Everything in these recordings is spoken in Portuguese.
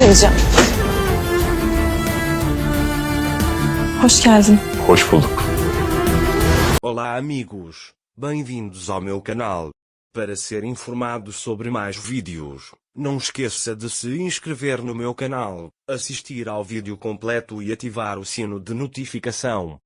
vereceğim. Hoş geldin. Hoş bulduk. Olá amigos, bem-vindos ao meu canal. Para ser informado sobre mais vídeos, não esqueça de se inscrever no meu canal, assistir ao vídeo completo e ativar o sino de notificação.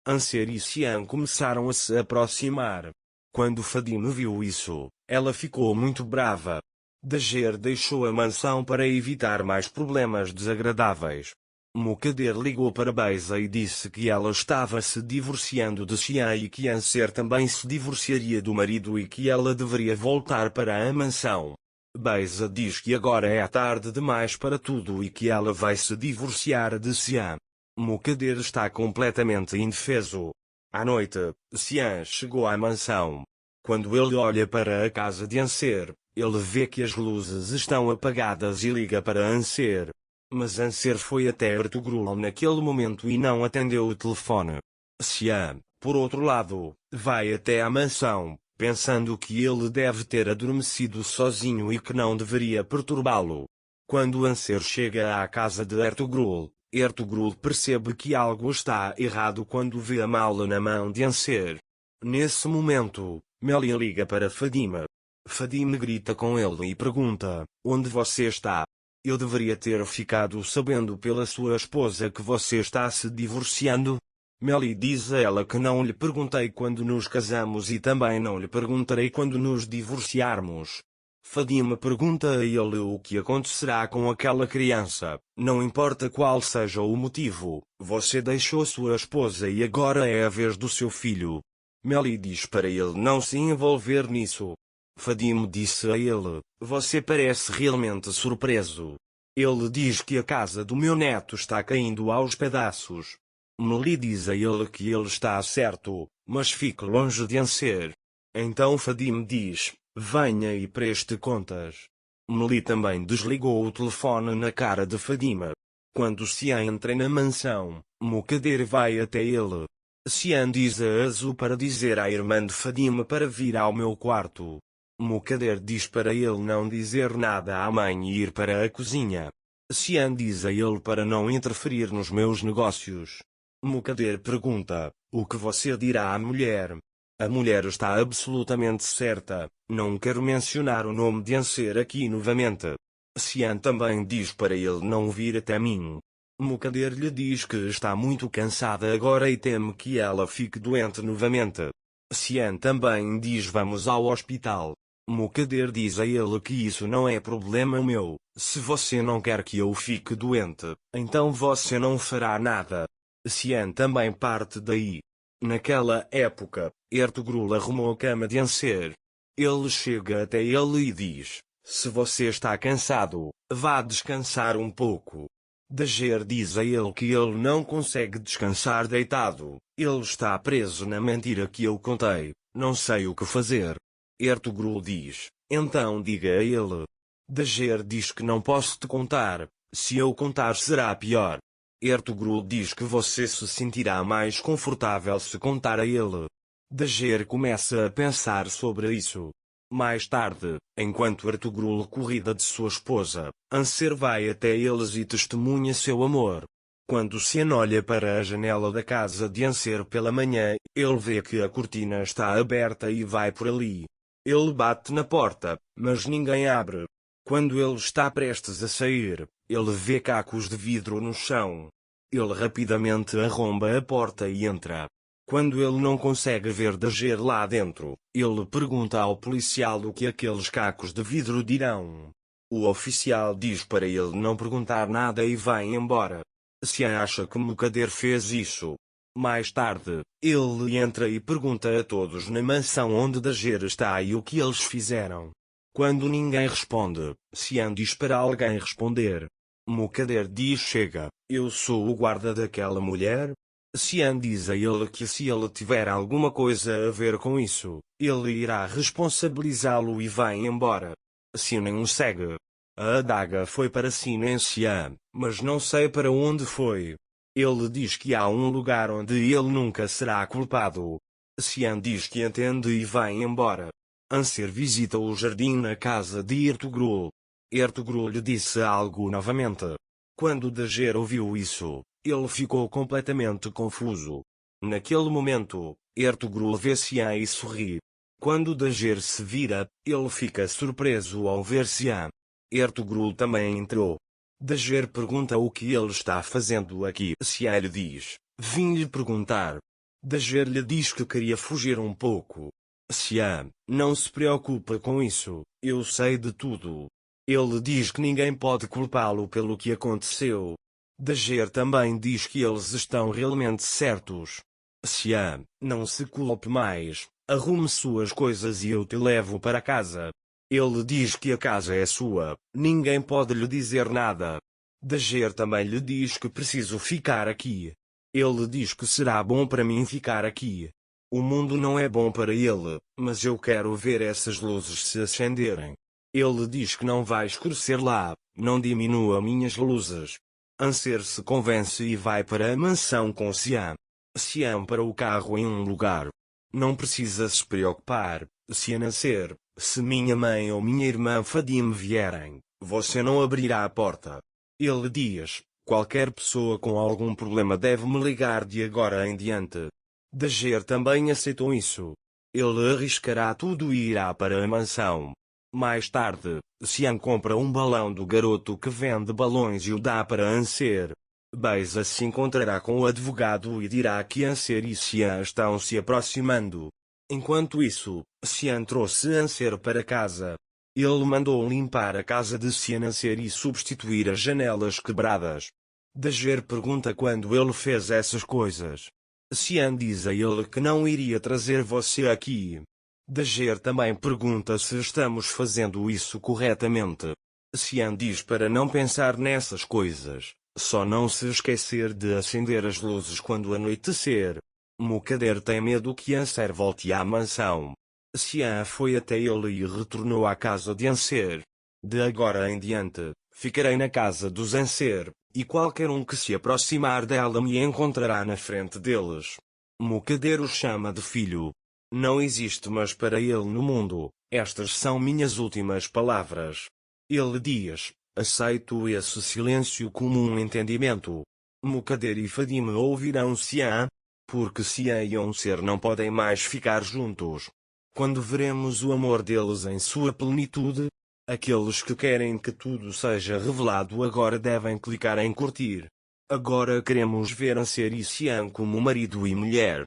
Anser e Xian começaram a se aproximar. Quando Fadime viu isso, ela ficou muito brava. Dager deixou a mansão para evitar mais problemas desagradáveis. Mukader ligou para Beiza e disse que ela estava se divorciando de Xian e que Anser também se divorciaria do marido e que ela deveria voltar para a mansão. Beiza diz que agora é tarde demais para tudo e que ela vai se divorciar de Xian. Mukader está completamente indefeso. À noite, Xian chegou à mansão. Quando ele olha para a casa de Anser, ele vê que as luzes estão apagadas e liga para Anser. Mas Anser foi até Ertugrul naquele momento e não atendeu o telefone. Xian, por outro lado, vai até a mansão, pensando que ele deve ter adormecido sozinho e que não deveria perturbá-lo. Quando Anser chega à casa de Ertugrul, Ertugrul percebe que algo está errado quando vê a mala na mão de Anser. Nesse momento, Meli liga para Fadime. Fadime grita com ele e pergunta: onde você está? Eu deveria ter ficado sabendo pela sua esposa que você está se divorciando? Meli diz a ela que não lhe perguntei quando nos casamos e também não lhe perguntarei quando nos divorciarmos. Fadime pergunta a ele o que acontecerá com aquela criança. Não importa qual seja o motivo, você deixou sua esposa e agora é a vez do seu filho. Meli diz para ele não se envolver nisso. Fadime disse a ele: você parece realmente surpreso. Ele diz que a casa do meu neto está caindo aos pedaços. Meli diz a ele que ele está certo, mas fique longe de Anser. Então Fadime diz: venha e preste contas. Meli também desligou o telefone na cara de Fadime. Quando Xian entra na mansão, Mukader vai até ele. Xian diz a Azu para dizer à irmã de Fadime para vir ao meu quarto. Mukader diz para ele não dizer nada à mãe e ir para a cozinha. Xian diz a ele para não interferir nos meus negócios. Mukader pergunta: o que você dirá à mulher? A mulher está absolutamente certa, não quero mencionar o nome de Anser aqui novamente. Xian também diz para ele não vir até mim. Mukader lhe diz que está muito cansada agora e teme que ela fique doente novamente. Xian também diz vamos ao hospital. Mukader diz a ele que isso não é problema meu, se você não quer que eu fique doente, então você não fará nada. Xian também parte daí. Naquela época, Ertugrul arrumou a cama de Anser. Ele chega até ele e diz: se você está cansado, vá descansar um pouco. Dager diz a ele que ele não consegue descansar deitado, ele está preso na mentira que eu contei, não sei o que fazer. Ertugrul diz: então diga a ele. Dager diz que não posso te contar, se eu contar será pior. Ertugrul diz que você se sentirá mais confortável se contar a ele. Dager começa a pensar sobre isso. Mais tarde, enquanto Ertugrul corrida de sua esposa, Anser vai até eles e testemunha seu amor. Quando Xian olha para a janela da casa de Anser pela manhã, ele vê que a cortina está aberta e vai por ali. Ele bate na porta, mas ninguém abre. Quando ele está prestes a sair, ele vê cacos de vidro no chão. Ele rapidamente arromba a porta e entra. Quando ele não consegue ver Dager lá dentro, ele pergunta ao policial o que aqueles cacos de vidro dirão. O oficial diz para ele não perguntar nada e vai embora. Xian acha que Mukader fez isso. Mais tarde, ele entra e pergunta a todos na mansão onde Dager está e o que eles fizeram. Quando ninguém responde, Xian diz para alguém responder. Mukader diz: chega, eu sou o guarda daquela mulher. Xian diz a ele que se ele tiver alguma coisa a ver com isso, ele irá responsabilizá-lo e vai embora. Xian o segue. A adaga foi para Xian, mas não sei para onde foi. Ele diz que há um lugar onde ele nunca será culpado. Xian diz que entende e vai embora. Anser visita o jardim na casa de Ertugrul. Ertugrul lhe disse algo novamente. Quando Dager ouviu isso, ele ficou completamente confuso. Naquele momento, Ertugrul vê Xian e sorri. Quando Dager se vira, ele fica surpreso ao ver Xian. Ertugrul também entrou. Dager pergunta o que ele está fazendo aqui. Xian lhe diz: vim lhe perguntar. Dager lhe diz que queria fugir um pouco. Xian: não se preocupe com isso, eu sei de tudo. Ele diz que ninguém pode culpá-lo pelo que aconteceu. Dager também diz que eles estão realmente certos. Xian: não se culpe mais, arrume suas coisas e eu te levo para casa. Ele diz que a casa é sua, ninguém pode lhe dizer nada. Dager também lhe diz que preciso ficar aqui. Ele diz que será bom para mim ficar aqui. O mundo não é bom para ele, mas eu quero ver essas luzes se acenderem. Ele diz que não vai escurecer lá, não diminua minhas luzes. Anser se convence e vai para a mansão com Xian. Xian para o carro em um lugar. Não precisa se preocupar, Xian Anser, se minha mãe ou minha irmã Fadim vierem, você não abrirá a porta. Ele diz: qualquer pessoa com algum problema deve me ligar de agora em diante. Dager também aceitou isso. Ele arriscará tudo e irá para a mansão. Mais tarde, Xian compra um balão do garoto que vende balões e o dá para Anser. Beisa se encontrará com o advogado e dirá que Anser e Xian estão se aproximando. Enquanto isso, Xian trouxe Anser para casa. Ele mandou limpar a casa de Xian Anser e substituir as janelas quebradas. Dager pergunta quando ele fez essas coisas. Xian diz a ele que não iria trazer você aqui. Dager também pergunta se estamos fazendo isso corretamente. Xian diz para não pensar nessas coisas, só não se esquecer de acender as luzes quando anoitecer. Mukader tem medo que Anser volte à mansão. Xian foi até ele e retornou à casa de Anser. De agora em diante, ficarei na casa dos Anser, e qualquer um que se aproximar dela me encontrará na frente deles. Mukader o chama de filho. Não existe mais para ele no mundo, estas são minhas últimas palavras. Ele diz: aceito esse silêncio como um entendimento. Mukader e Fadim ouvirão Xian, porque Xian e Anser não podem mais ficar juntos. Quando veremos o amor deles em sua plenitude? Aqueles que querem que tudo seja revelado agora devem clicar em curtir. Agora queremos ver Anser e Xian como marido e mulher.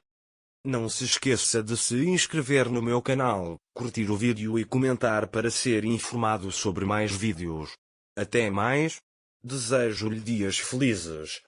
Não se esqueça de se inscrever no meu canal, curtir o vídeo e comentar para ser informado sobre mais vídeos. Até mais. Desejo-lhe dias felizes.